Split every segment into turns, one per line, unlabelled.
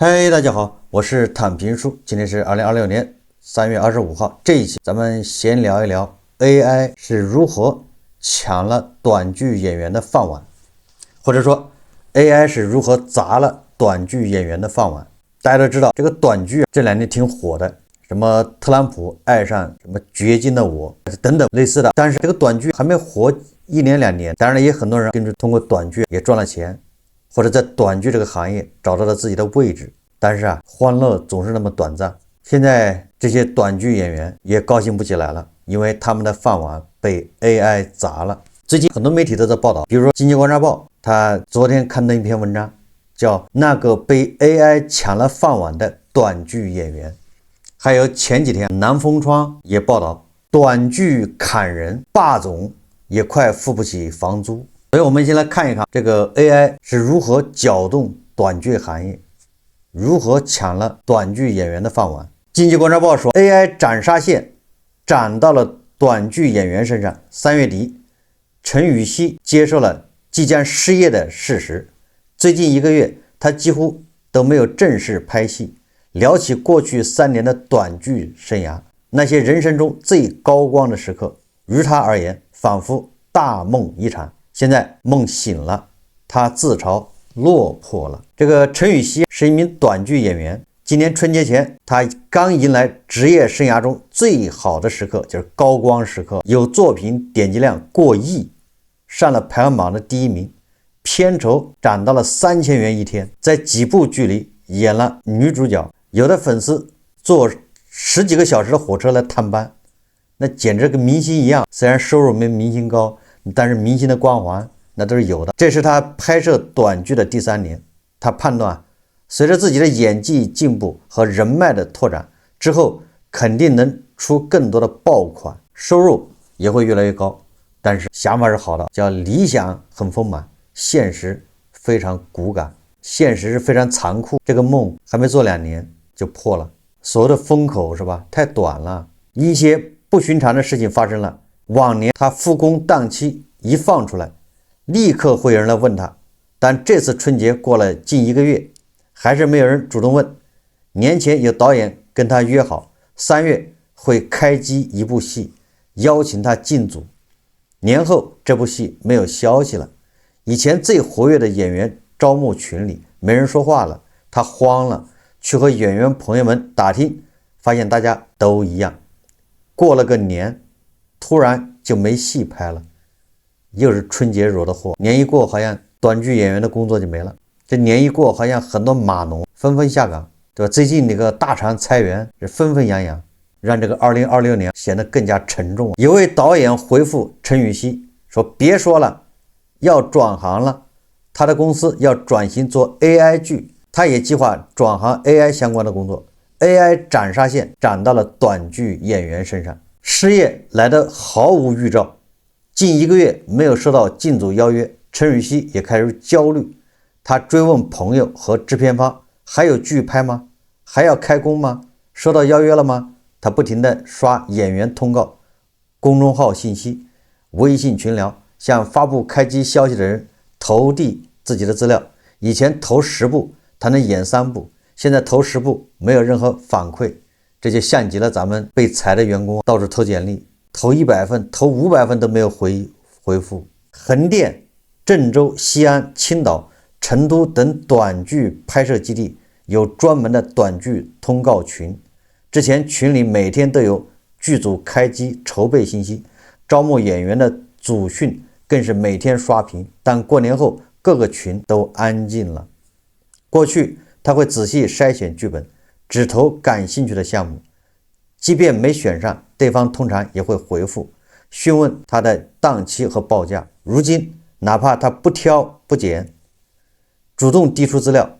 嗨，大家好，我是躺平叔，今天是2026年3月25号，這一期咱們先聊一聊 AI 是如何搶了短劇演員的飯碗，或者說 AI 是如何砸了短劇演員的飯碗。大家都知道這個短劇這兩年挺火的，什麼特朗普愛上什麼掘金的我等等類似的，但是這個短劇還沒火1年2年，當然了，也很多人跟着通過短劇也賺了錢，或者在短劇這個行業找到了自己的位置，但是歡樂總是那麼短暫。現在這些短劇演員也高興不起來了，因為他們的飯碗被 AI 砸了。最近很多媒體都在報道，比如說《經濟觀察報》，他昨天刊登一篇文章，叫那個被 AI 搶了飯碗的短劇演員。還有前幾天南風窗也報道，短劇砍人，霸總也快付不起房租。所以我們先來看一看這個 AI 是如何攪動短劇行業，如何搶了短劇演员的飯碗。經濟觀察報說 AI 斬殺線斬到了短劇演員身上。3月底，陳雨希接受了即將失業的事實。最近1個月，他幾乎都沒有正式拍戲。聊起過去3年的短劇生涯，那些人生中最高光的時刻，於他而言，仿佛大夢一場。現在夢醒了，他自嘲落魄了。這個陳雨希是一名短劇演員，今年春節前，他剛迎來職業生涯中最好的時刻，就是高光時刻，有作品點擊量過億，上了排行榜的第1名，片酬漲到了3000元一天，在幾部劇裡演了女主角，有的粉絲坐10幾個小時的火車來探班，那簡直跟明星一樣。雖然收入沒明星高，但是明星的光環那都是有的。這是他拍攝短劇的第3年，他判斷隨着自己的演技進步和人脈的拓展之後，肯定能出更多的爆款，收入也會越來越高。但是想法是好的，叫理想很豐滿，現實非常骨感，現實是非常殘酷。這個夢還沒做2年就破了。所謂的風口是吧，太短了。一些不尋常的事情發生了。往年他復工檔期一放出來，立刻會有人來問他，但這次春節過了近1個月，還是沒有人主動問。年前有導演跟他約好3月會開機一部戲，邀請他進組。年後這部戲沒有消息了。以前最活躍的演員招募群裡沒人說話了，他慌了，去和演員朋友們打聽，發現大家都一樣。過了個年，突然就沒戲拍了，又是春節惹的禍。年一過，好像短劇演員的工作就沒了。這年一過，好像很多碼農紛紛下崗，對吧？最近那個大廠裁員是紛紛揚揚，讓這個2026年顯得更加沉重。有位導演回復陳雨希說：“別說了，要轉行了。他的公司要轉型做 AI 劇，他也計劃轉行 AI 相關的工作。AI 斬殺線斬到了短劇演員身上。”失業來得毫無預兆，近1個月沒有收到進組邀約，陳雨希也開始焦慮。他追問朋友和制片方，還有劇拍嗎？還要開工嗎？收到邀約了嗎？他不停地刷演員通告、公眾號信息、微信群聊，向發布開機消息的人投遞自己的資料。以前投10部他能演3部，現在投10部沒有任何反饋。這就像極了咱們被裁的員工到處投簡歷，投100份、投500份都沒有回復。橫店、鄭州、西安、青島、成都等短劇拍攝基地有專門的短劇通告群，之前群裡每天都有劇組開機籌備信息，招募演員的組訓更是每天刷屏。但過年後各個群都安靜了。過去他會仔細篩選劇本，只投感興趣的項目，即便沒選上，對方通常也會回復詢問他的檔期和報價。如今哪怕他不挑不揀，主動提出資料，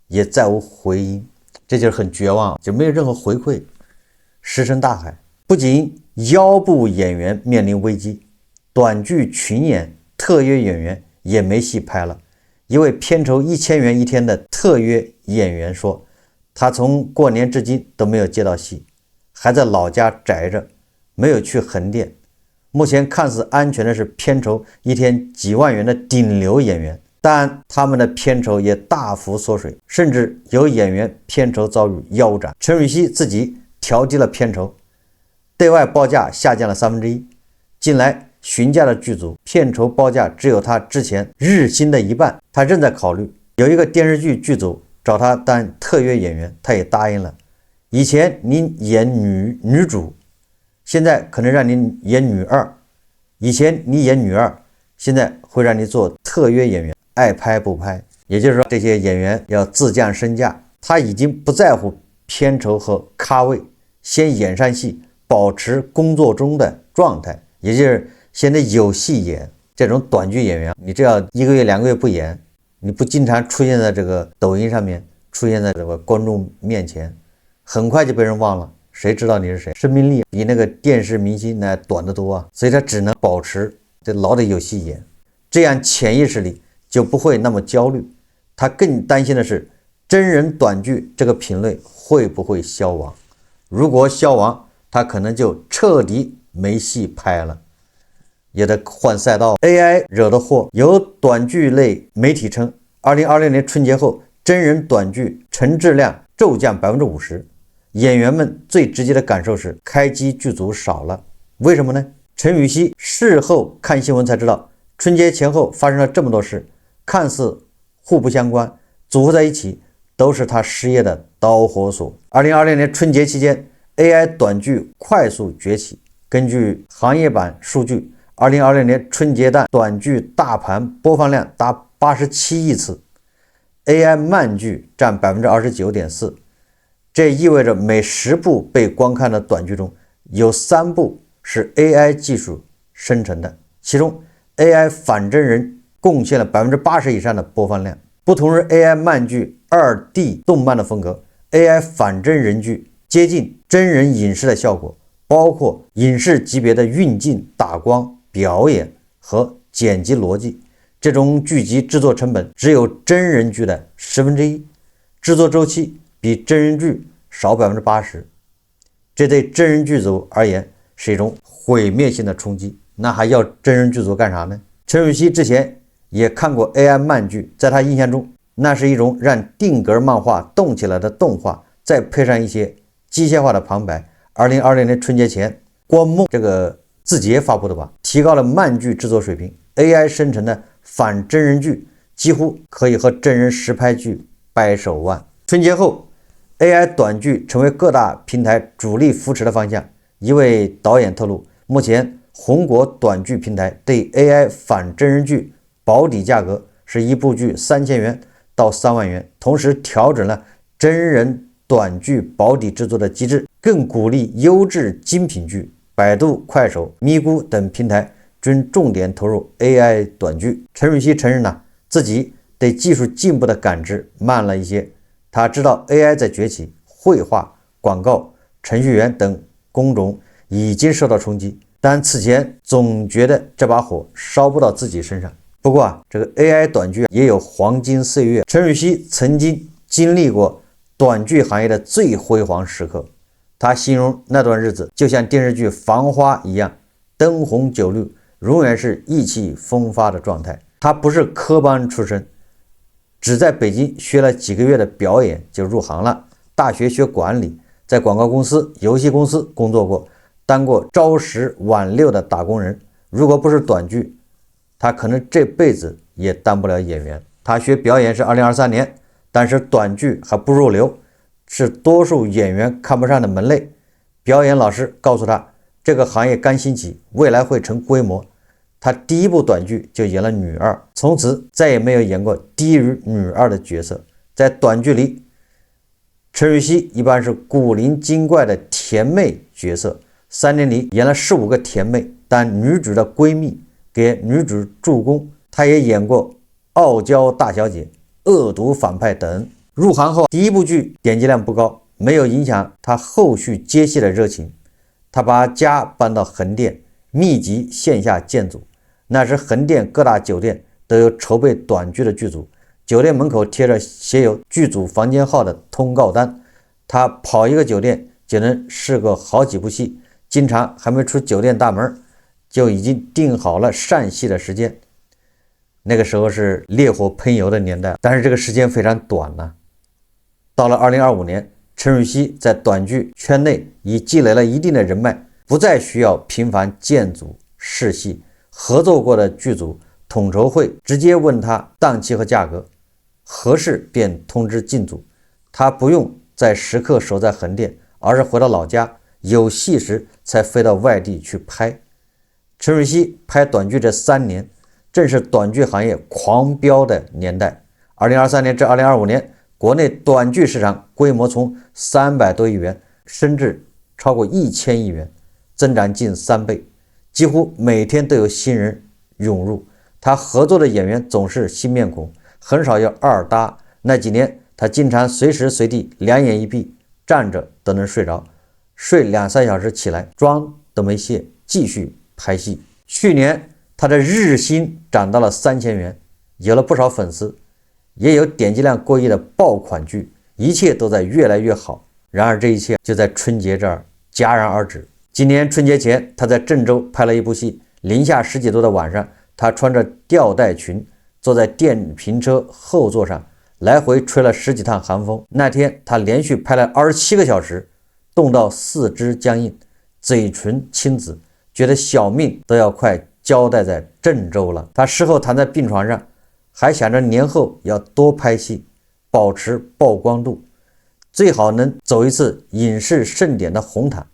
也再無回音。這就是很絕望，就沒有任何回饋，石沉大海。不僅腰部演員面臨危機，短劇群演特約演員也沒戲拍了。一位片酬1000元一天的特约演員說，他從過年至今都沒有接到戲，還在老家宅着，沒有去橫店。目前看似安全的是片酬一天幾萬元的頂流演員，但他們的片酬也大幅縮水，甚至有演員片酬遭遇腰斬。陳瑞熙自己調低了片酬，對外報價下降了1/3。近來詢價的劇組片酬報價只有他之前日薪的一半，他正在考慮。有一個電視劇劇組找他當特約演員，他也答應了。以前您演女主，現在可能讓您演女二；以前你演女二，現在會讓你做特約演員，愛拍不拍。也就是說，這些演員要自降身價，他已經不在乎片酬和咖位，先演上戲，保持工作中的狀態，也就是现在有戏演。这种短剧演员，你只要1个月2个月不演，你不经常出现在这個抖音上面，出現在這個觀眾面前，很快就被人忘了，誰知道你是誰？生命力比那個電視明星呢短得多啊，所以他只能保持這老得有戲演，這樣潛意識裡就不會那麼焦慮。他更擔心的是真人短劇這個品類會不會消亡，如果消亡，他可能就徹底沒戲拍了，也得換賽道。 AI 惹的禍。有短劇類媒體稱2026年春節後真人短劇承製量驟降50%，演員們最直接的感受是開機劇組少了。為什麼呢？陳雨希事後看新聞才知道，春節前後發生了這麼多事，看似互不相關，組合在一起都是他失業的導火索。2026年春節期間 AI 短劇快速崛起。根據行業版數據，2026年春節檔短劇大盤播放量達87億次， AI 慢劇佔 29.4%， 這意味着每10部被觀看的短劇中有3部是 AI 技術生成的，其中 AI 反真人貢獻了 80% 以上的播放量。不同於 AI 慢劇 2D 動漫的風格， AI 反真人劇接近真人影視的效果，包括影視級別的運鏡、打光、表演和剪輯邏輯。這種劇集制作成本只有真人劇的1/10，制作週期比真人劇少 80%。這對真人劇組而言是一種毀滅性的衝擊，那還要真人劇組幹啥呢？陳瑞熙之前也看過 AI 漫劇，在他印象中，那是一種讓定格漫畫動起來的動畫，再配上一些機械化的旁白。2020年春節前，光夢這個字節發布的吧，提高了漫劇制作水平。AI 生成的反真人劇幾乎可以和真人實拍劇掰手腕。春節後 AI 短劇成為各大平台主力扶持的方向。一位導演透露，目前紅果短劇平台對 AI 反真人劇保底價格是一部劇3000元到3萬元，同時調整了真人短劇保底制作的機制，更鼓勵優質精品劇。百度、快手、咪咕等平台均重點投入 AI 短劇。陳瑞熙承認了自己對技術進步的感知慢了一些，他知道 AI 在崛起，繪畫、廣告、程序員等工種已經受到衝擊，但此前總覺得這把火燒不到自己身上。不過這個 AI 短劇也有黃金歲月，陳瑞熙曾經經歷過短劇行業的最輝煌時刻，他形容那段日子就像電視劇《繁花》一樣，燈紅酒綠，永遠是意氣風發的狀態。他不是科班出身，只在北京學了幾個月的表演就入行了。大學學管理，在廣告公司、遊戲公司工作過，當過朝10晚6的打工人。如果不是短劇，他可能這輩子也當不了演員。他學表演是2023年，但是短劇還不入流，是多數演員看不上的門類。表演老師告訴他，這個行業剛興起，未來會成規模。他第一部短劇就演了女二，從此再也沒有演過低於女二的角色。在短劇裡，陳瑞熙一般是古靈精怪的甜妹角色，3年裡演了15個甜妹，當女主的閨蜜，給女主助攻。她也演過傲嬌大小姐、惡毒反派等。入行後第一部劇點擊量不高，沒有影響她後續接戲的熱情。她把家搬到橫店，密集線下建組。那時橫店各大酒店都有籌備短劇的劇組，酒店門口貼着寫有劇組房間號的通告單，他跑一個酒店就能試過好幾部戲，經常還沒出酒店大門就已經定好了上戲的時間。那個時候是烈火噴油的年代，但是這個時間非常短了。到了2025年，陳瑞熙在短劇圈內已積累了一定的人脈，不再需要頻繁見組試戲，合作過的劇組統籌會直接問他檔期和價格，合適便通知進組，他不用再時刻守在橫店，而是回到老家，有戲時才飛到外地去拍。陳瑞熙拍短劇這3年，正是短劇行業狂飆的年代。2023年至2025年，國內短劇市場規模從300多億元升至超過1000億元，增長近3倍，幾乎每天都有新人湧入。他合作的演員總是新面孔，很少有二搭。那幾年，他經常隨時隨地2眼一閉，站着都能睡着，睡2-3小時起來，妝都沒卸，繼續拍戲。去年他的日薪漲到了3000元，有了不少粉絲，也有點擊量過億的爆款劇，一切都在越來越好。然而這一切就在春節這兒戛然而止。今年春節前，他在鄭州拍了一部戲，零下10幾度的晚上，他穿着吊帶裙坐在電瓶車後座上，來回吹了10幾趟寒風。那天他連續拍了27個小時，凍到四肢僵硬，嘴唇青紫，覺得小命都要快交代在鄭州了。他事後躺在病床上，還想着年後要多拍戲，保持曝光度，最好能走一次影視盛典的紅毯，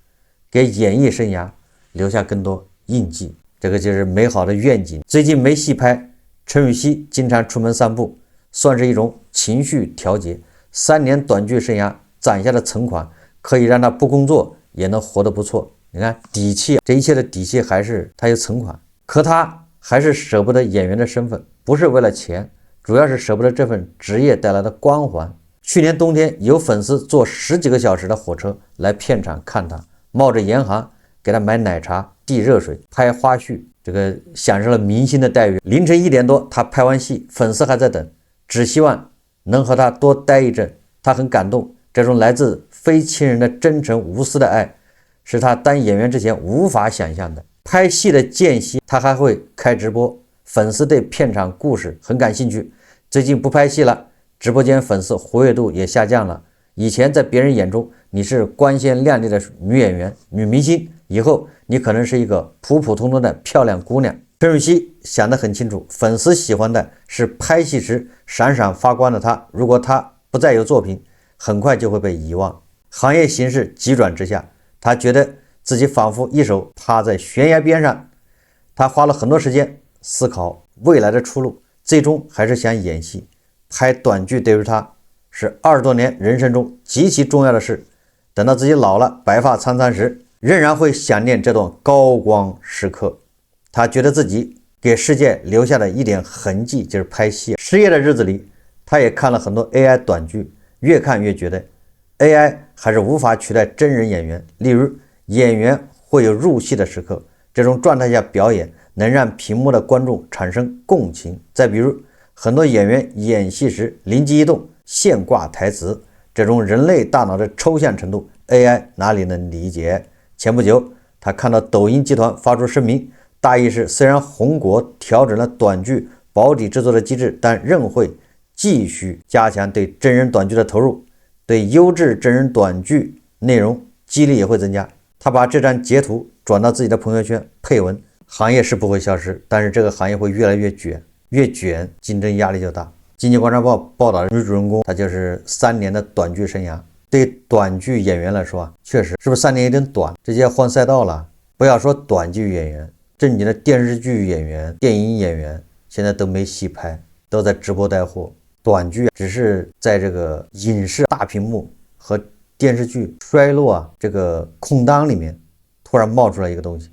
給演藝生涯留下更多印記。這個就是美好的願景。最近沒戲拍，陳瑞熙經常出門散步，算是一種情緒調節。3年短劇生涯攒下的存款，可以讓他不工作也能活得不錯。你看底氣，這一切的底氣還是他有存款。可他還是捨不得演員的身份，不是為了錢，主要是捨不得這份職業帶來的光環。去年冬天，有粉絲坐10幾個小時的火車來片場看他，冒着嚴寒給他買奶茶、遞熱水、拍花絮，這個享受了明星的待遇。凌晨1點多，他拍完戲，粉絲還在等，只希望能和他多待一陣。他很感動，這種來自非親人的真誠無私的愛，是他當演員之前無法想象的。拍戲的間隙，他還會開直播，粉絲对片場故事很感興趣。最近不拍戲了，直播間粉絲活躍度也下降了。以前在別人眼中，你是光鮮亮麗的女演員、女明星，以後你可能是一個普普通通的漂亮姑娘。陈瑞熙想得很清楚，粉絲喜歡的是拍戲時閃閃發光的他。如果他不再有作品，很快就會被遺忘。行業形勢急轉直下，他覺得自己仿佛一手趴在懸崖邊上。他花了很多時間思考未來的出路，最終還是想演戲。拍短劇對於他是20多年人生中極其重要的事。等到自己老了，白髮蒼蒼時，仍然會想念這段高光時刻。他覺得自己給世界留下的一點痕跡就是拍戲。失業的日子裡，他也看了很多 AI 短劇，越看越覺得 AI 還是無法取代真人演員。例如，演員會有入戲的時刻，這種狀態下表演能讓屏幕的觀眾產生共情。再比如，很多演員演戲時靈機一動，現掛台詞，這種人類大腦的抽象程度 AI 哪裡能理解？前不久，他看到抖音集團發出聲明，大意是雖然紅果調整了短劇保底制作的機制，但仍會繼續加強對真人短劇的投入，對優質真人短劇內容激勵也會增加。他把這張截圖轉到自己的朋友圈，配文：行業是不會消失，但是這個行業會越來越捲，越捲競爭壓力就大。經濟觀察報報道的女主人公，她就是3年的短劇生涯。對短劇演員來說啊，確實是不是3年有點短，直接換賽道了。不要說短劇演員，正經的電視劇演員、電影演員現在都沒戲拍，都在直播帶貨。短劇只是在這個影視大屏幕和電視劇衰落啊這個空檔裡面，突然冒出來一個東西，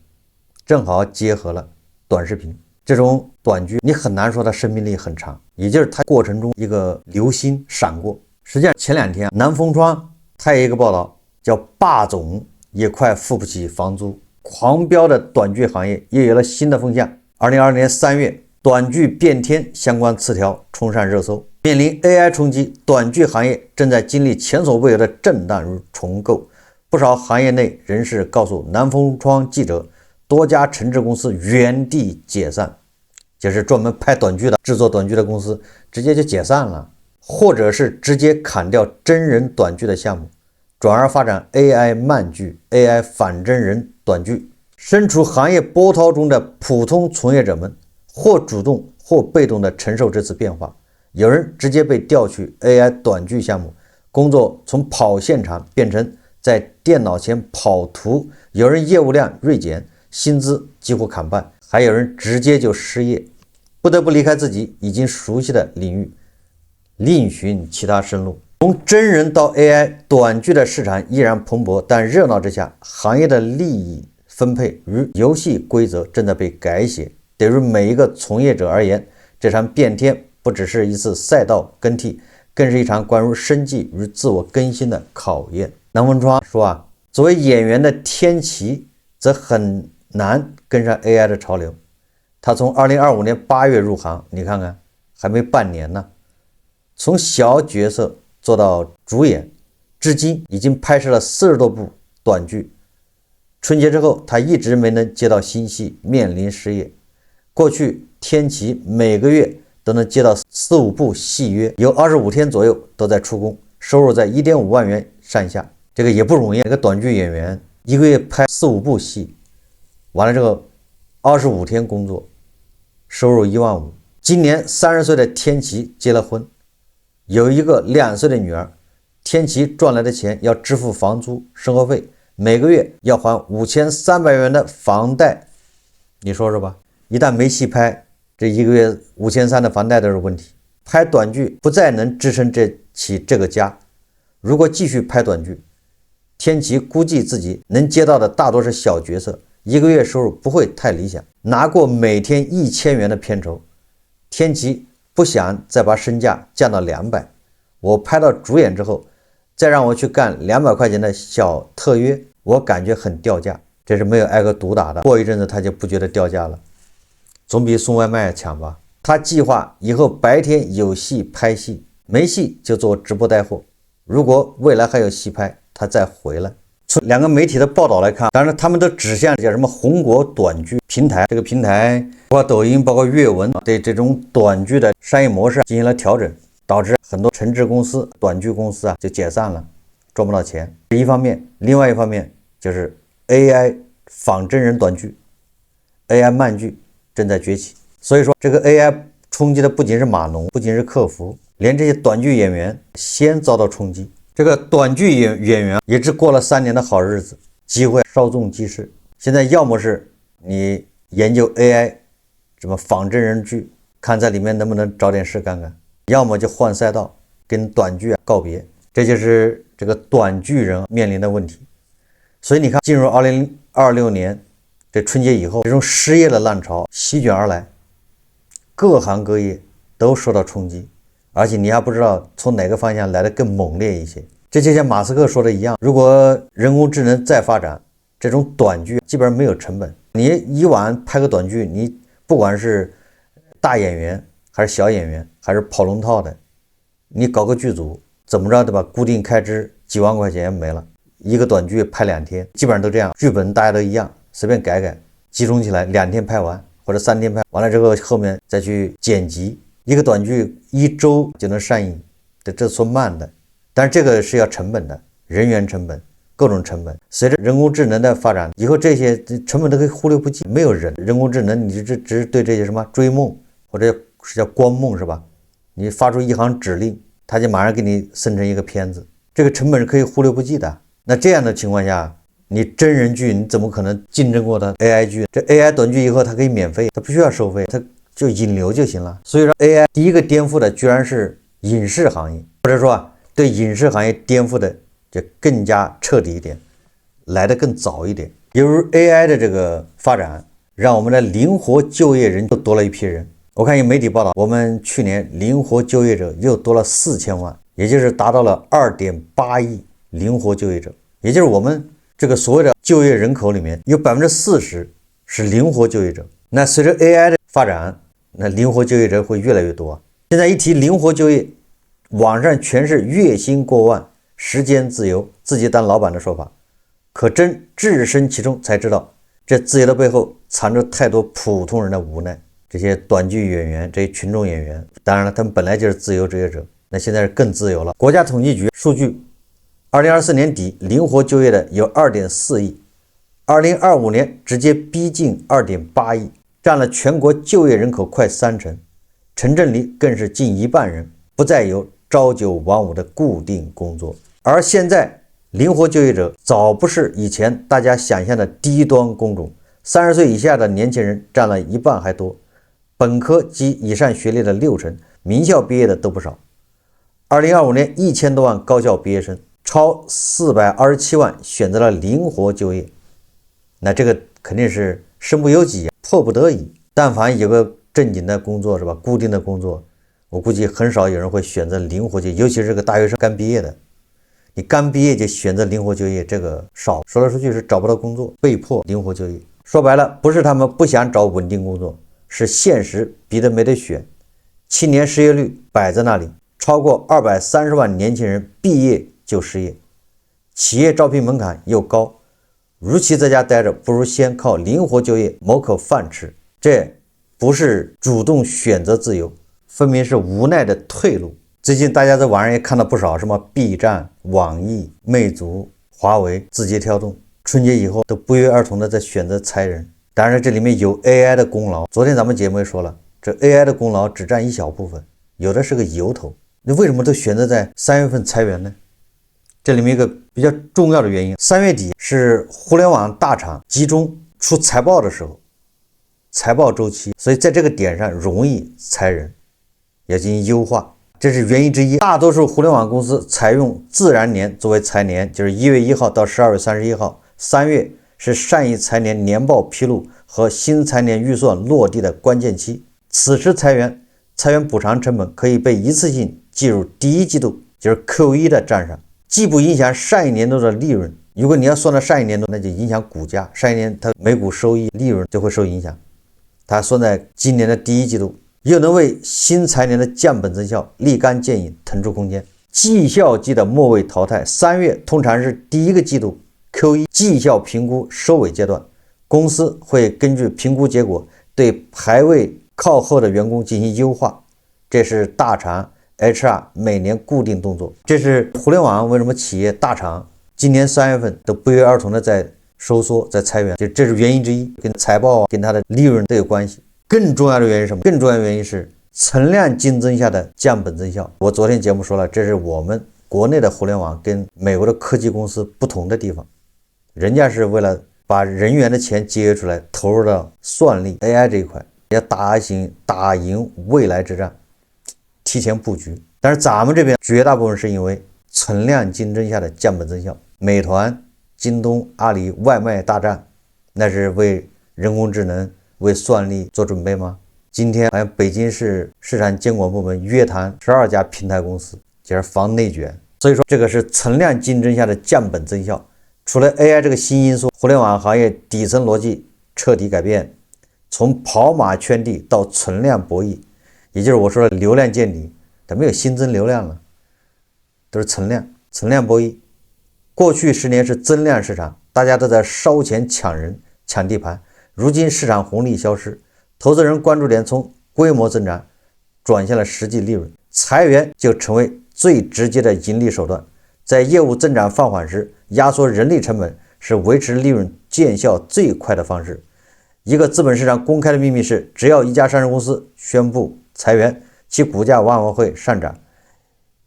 正好結合了短視頻。這種短劇你很難說它生命力很長，也就是它過程中一個流星閃過。實際上前2天南風窗它有一個報道叫霸總也快付不起房租，狂飆的短劇行業又有了新的風向。2020年3月，短劇變天相關詞條衝上熱搜。面臨 AI 衝擊，短劇行業正在經歷前所未有的震盪與重構。不少行業內人士告訴南風窗記者，多家承製公司原地解散。就是專門拍短劇的、制作短劇的公司直接就解散了，或者是直接砍掉真人短劇的項目，轉而發展 AI 慢劇、AI 反真人短劇。身處行業波濤中的普通從業者們，或主動或被動地承受這次變化。有人直接被調去 AI 短劇項目，工作從跑現場變成在電腦前跑圖；有人業務量銳減，薪資幾乎砍半；還有人直接就失業，不得不離開自己已經熟悉的領域，另尋其他生路。從真人到 AI 短劇的市場依然蓬勃，但熱鬧之下，行業的利益分配與遊戲規則正在被改寫。對於每一個從業者而言，這場變天不只是一次賽道更替，更是一場關於生計與自我更新的考驗。南風窗說作為演員的天琪則很難跟上 AI 的潮流。他從2025年8月入行，你看看還沒半年呢，從小角色做到主演，至今已經拍攝了40多部短劇。春節之後，他一直沒能接到新戲，面臨失業。過去天琪每個月都能接到4、5部戲約，有25天左右都在出工，收入在1.5萬元上下，這個也不容易。这個短劇演員一個月拍4、5部戲，完了之後25天工作，收入1萬5。今年30歲的天琪結了婚，有一個2歲的女兒。天琪賺來的錢要支付房租、生活費，每個月要還5300元的房貸，你說說吧。一旦沒戲拍，這一個月5300的房貸都是問題。拍短劇不再能支撐起這個家。如果繼續拍短劇，天琪估計自己能接到的大多是小角色，一個月收入不會太理想，拿過每天1000元的片酬。天琪不想再把身價降到200，我拍到主演之後，再讓我去幹200塊錢的小特約，我感覺很掉價。這是沒有挨個毒打的，過一陣子他就不覺得掉價了。總比送外賣強吧。他計劃以後白天有戲拍戲，沒戲就做直播帶貨。如果未來還有戲拍，他再回來。從2個媒體的報道來看，當然他們都指向叫什麼紅果短劇平台，這個平台包括抖音包括閱文對這種短劇的商業模式進行了調整，導致很多承製公司短劇公司就解散了，賺不到錢。一方面，另外一方面就是 AI 仿真人短劇 AI 慢劇正在崛起。所以說這個 AI 衝擊的不僅是碼農，不僅是客服，連這些短劇演員先遭到衝擊。這個短劇演員也只過了3年的好日子，機會稍縱即逝。現在要麼是你研究 AI 什麼仿真人劇，看在裡面能不能找點事幹幹，要麼就換賽道，跟短劇告別。這就是這個短劇人面臨的問題。所以你看，進入2026年這春節以後，這種失業的浪潮席捲而來，各行各業都受到衝擊，而且你還不知道從哪個方向來的更猛烈一些。這就像馬斯克說的一樣，如果人工智能再發展，這種短劇基本上沒有成本。你以往拍個短劇，你不管是大演員還是小演員還是跑龍套的，你搞個劇組怎麼着对吧？固定開支幾萬塊錢沒了，一個短劇拍2天，基本上都這樣。劇本大家都一樣，隨便改改，集中起來2天拍完或者3天拍完了之後，後面再去剪輯。一個短劇1周就能上映，這算慢的。但是這個是要成本的，人員成本，各種成本。隨着人工智能的發展，以後這些成本都可以忽略不計。沒有人工智能，你只是對這些什麼追夢或者是叫光夢是吧？你發出一行指令，它就馬上給你生成一個片子，這個成本是可以忽略不計的。那這樣的情況下，你真人劇你怎麼可能競爭過它 AI 劇？這 AI 短劇以後它可以免費，它不需要收費，它就引流就行了。所以說 AI 第一個顛覆的居然是影視行業，或者說對影視行業顛覆的就更加徹底一點，來得更早一點。由於 AI 的這個發展，讓我們的靈活就業人又多了一批人。我看有媒体報道，我們去年靈活就業者又多了4000萬，也就是達到了2.8億靈活就業者。也就是我們這個所謂的就業人口裡面有40%是靈活就業者。那隨着 AI 的發展，那靈活就業者會越來越多。現在一提靈活就業，網上全是月薪過萬、時間自由、自己當老闆的說法，可真置身其中才知道，這自由的背後藏着太多普通人的無奈。這些短劇演員、這些群众演员，當然了，他們本来就是自由職業者，那現在是更自由了。国家統計局数据，2024年底灵活就業的有2.4亿，2025年直接逼近2.8億，占了全國就業人口快30%，城鎮裡更是近1半人不再有朝九晚五的固定工作。而現在灵活就業者早不是以前大家想象的低端工种，30岁以下的年輕人占了1半還多，本科及以上學歷的60%，名校畢業的都不少。2025年1000多萬高校畢業生，超427萬選擇了靈活就業，那這個肯定是身不由己，迫不得已。但凡有個正經的工作是吧，固定的工作，我估计很少有人会選擇灵活就業，尤其是个大学生刚畢業的，你剛畢業就選擇靈活就業，這個少。說來說去是找不到工作，被迫靈活就業。說白了，不是他們不想找穩定工作，是現實逼得沒得選。青年失業率擺在那裡，超過230萬年輕人畢業就失業，企業招聘門檻又高，與其在家待着，不如先靠靈活就業謀口飯吃。這不是主動選擇自由，分明是無奈的退路。最近大家在網上也看到不少什麼 B 站、網易、魅族、華為、字節跳動，春節以後都不約而同的在選擇裁人。當然這裡面有 AI 的功勞，昨天咱們節目也說了，這 AI 的功勞只佔一小部分，有的是個由頭。那為什麼都選擇在3月份裁員呢？這裡面一個比較重要的原因，3月底是互聯網大廠集中出財報的時候，財報週期，所以在這個點上容易裁人，要進行優化，這是原因之一。大多數互聯網公司採用自然年作為裁年，就是1月1號到12月31號，3月是上一財年年報披露和新財年預算落地的關鍵期。此時裁員補償成本可以被一次性計入第一季度，就是 Q1 的賬上，既不影響上一年度的利潤，如果你要算到上一年度，那就影響股價，上一年它每股收益利潤就會受影響。它算在今年的第一季度，又能為新財年的降本增效立竿見影，騰出空間。績效季的末位淘汰，3月通常是第一個季度 Q1 績效評估收尾階段，公司會根據評估結果對排位靠後的員工進行優化，這是大廠 HR 每年固定動作。這是互聯網為什麼企業大廠今年3月份都不約而同的在收縮，在裁員，這是原因之一，跟財報跟它的利潤都有關係。更重要的原因是什麼？更重要的原因是存量競爭下的降本增效。我昨天節目說了，這是我們國內的互聯網跟美國的科技公司不同的地方，人家是為了把人員的錢節約出來，投入到算力 AI 這一塊，要打贏未來之戰，提前布局。但是咱們這邊絕大部分是因為存量競爭下的降本增效，美團、京東、阿里外賣大戰，那是為人工智能、為算力做準備嗎？今天好像北京市市場監管部門約談12家平台公司，就是防內卷。所以說，這個是存量競爭下的降本增效。除了 AI 這個新因素，互聯網行業底層邏輯徹底改變，從跑馬圈地到存量博弈，也就是我說的流量見底，它沒有新增流量了，都是存量博弈。過去10年是增量市場，大家都在燒錢搶人搶地盤，如今市場紅利消失，投資人關注點從規模增長轉向了實際利潤，裁員就成為最直接的盈利手段。在業務增長放緩時，壓縮人力成本是維持利潤見效最快的方式。一個資本市場公開的秘密是，只要一家上市公司宣布裁員，其股價往往會上漲，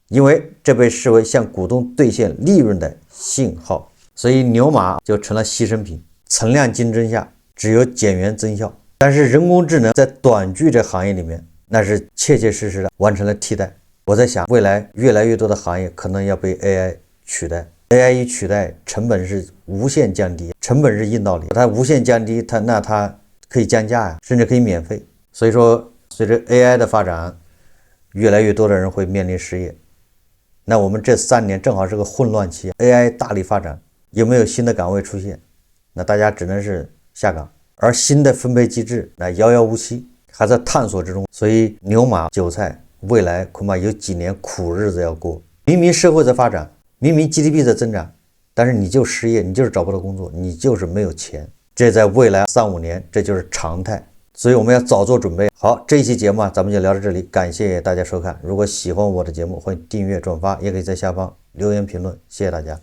因為這被視為向股東兌現利潤的信號。所以牛馬就成了犧牲品。存量競爭下只有減員增效，但是人工智能在短劇這行業裡面，那是切切實實的完成了替代。我在想，未來越來越多的行業可能要被 AI 取代。AI 一取代，成本是無限降低，成本是硬道理，它無限降低，它可以降價呀，甚至可以免費。所以說，隨着 AI 的發展，越來越多的人會面臨失業。那我們這3年正好是個混亂期 ，AI 大力發展，有沒有新的崗位出現？那大家只能是下崗，而新的分配機制那遙遙無期，還在探索之中。所以牛馬韭菜未來恐怕有幾年苦日子要過。明明社會在發展，明明 GDP 在增長，但是你就失業，你就是找不到工作，你就是沒有錢。這在未來3-5年，這就是常態。所以我們要早做準備。好，這一期節目咱們就聊到這裡，感謝大家收看。如果喜歡我的節目，歡迎訂閱轉發，也可以在下方留言評論，謝謝大家。